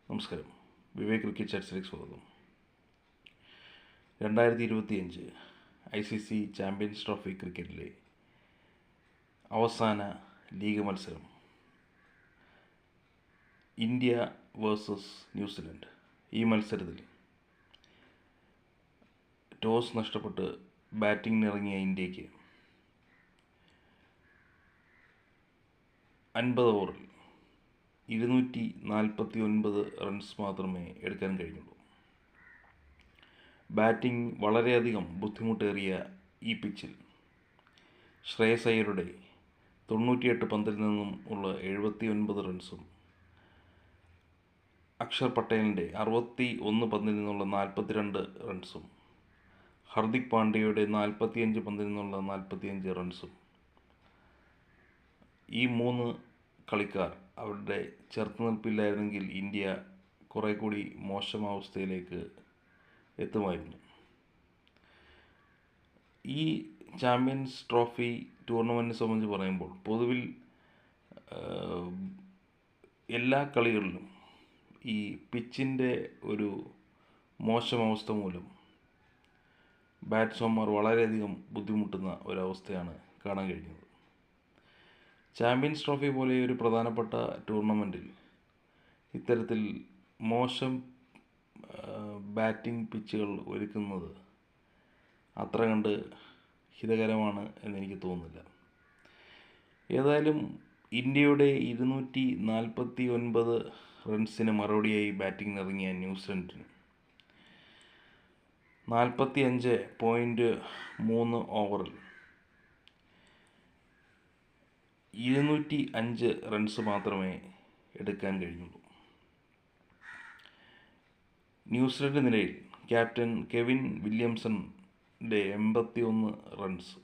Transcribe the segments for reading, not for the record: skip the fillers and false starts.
നമസ്കാരം. വിവേക് ക്രിക്കറ്റ് ചാറ്റ്സിലേക്ക് സ്വാഗതം. 2025 ICC champions trophy ക്രിക്കറ്റിലെ അവസാന ലീഗ് മത്സരം ഇന്ത്യ വേഴ്സസ് ന്യൂസിലൻഡ്. ഈ മത്സരത്തിൽ ടോസ് നഷ്ടപ്പെട്ട് ബാറ്റിങ്ങിനിറങ്ങിയ ഇന്ത്യക്ക് 50 ഓവറിൽ 249 റൺസ് മാത്രമേ എടുക്കാൻ കഴിഞ്ഞുള്ളൂ. ബാറ്റിംഗ് വളരെയധികം ബുദ്ധിമുട്ടേറിയ ഈ പിച്ചിൽ ശ്രേയസ് അയ്യരുടെ 98 പന്തിൽ നിന്നും ഉള്ള 79 റൺസും അക്ഷർ പട്ടേലിൻ്റെ 61 പന്തിൽ നിന്നുള്ള 42 റൺസും ഹർദിക് പാണ്ഡ്യയുടെ 45 പന്തിൽ നിന്നുള്ള 45 റൺസും ഈ മൂന്ന് കളിക്കാർ അവരുടെ ചെറുത്തുനിൽപ്പില്ലായിരുന്നെങ്കിൽ ഇന്ത്യ കുറേ കൂടി മോശം അവസ്ഥയിലേക്ക് എത്തുമായിരുന്നു. ഈ ചാമ്പ്യൻസ് ട്രോഫി ടൂർണമെൻറ്റിനെ സംബന്ധിച്ച് പറയുമ്പോൾ പൊതുവിൽ എല്ലാ കളികളിലും ഈ പിച്ചിൻ്റെ ഒരു മോശം അവസ്ഥ മൂലം ബാറ്റ്സ്മാൻമാർ വളരെയധികം ബുദ്ധിമുട്ടുന്ന ഒരവസ്ഥയാണ് കാണാൻ കഴിഞ്ഞത്. ചാമ്പ്യൻസ് ട്രോഫി പോലെ ഒരു പ്രധാനപ്പെട്ട ടൂർണമെൻറ്റിൽ ഇത്തരത്തിൽ മോശം ബാറ്റിംഗ് പിച്ചുകൾ ഒരുക്കുന്നത് അത്ര കണ്ട് ഹിതകരമാണ് എന്നെനിക്ക് തോന്നുന്നില്ല. ഏതായാലും ഇന്ത്യയുടെ 249 റൺസിന് മറുപടിയായി ബാറ്റിങ്ങിനിറങ്ങിയ ന്യൂസിലൻഡിന് 45.3 ഓവറിൽ 205 റൺസ് മാത്രമേ എടുക്കാൻ കഴിഞ്ഞുള്ളൂ. ന്യൂസിലൻഡ് നിരയിൽ ക്യാപ്റ്റൻ കെവിൻ വില്യംസന്റെ 81 റൺസ്,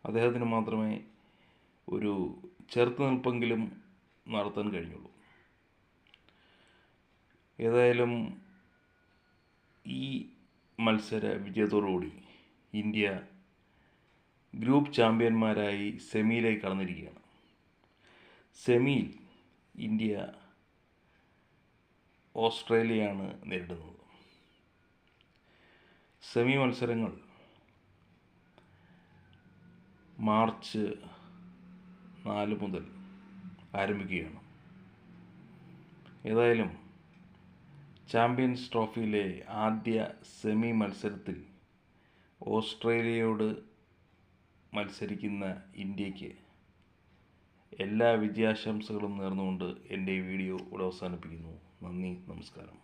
അദ്ദേഹത്തിന് മാത്രമേ ഒരു ചെറുത്തുനിൽപ്പെങ്കിലും നടത്താൻ കഴിഞ്ഞുള്ളൂ. ഏതായാലും ഈ മത്സര വിജയത്തോടുകൂടി ഇന്ത്യ ഗ്രൂപ്പ് ചാമ്പ്യന്മാരായി സെമിയിലേക്ക് കടന്നിരിക്കുകയാണ്. സെമിയിൽ ഇന്ത്യ ഓസ്ട്രേലിയയാണ് നേരിടുന്നത്. സെമി മത്സരങ്ങൾ മാർച്ച് 4 മുതൽ ആരംഭിക്കുകയാണ്. ഏതായാലും ചാമ്പ്യൻസ് ട്രോഫിയിലെ ആദ്യ സെമി മത്സരത്തിൽ ഓസ്ട്രേലിയയോട് മത്സരിക്കുന്ന ഇന്ത്യക്ക് എല്ലാ വിജയാശംസകളും നേർന്നുകൊണ്ട് എൻ്റെ ഈ വീഡിയോ ഇവിടെ അവസാനിപ്പിക്കുന്നു. നന്ദി, നമസ്കാരം.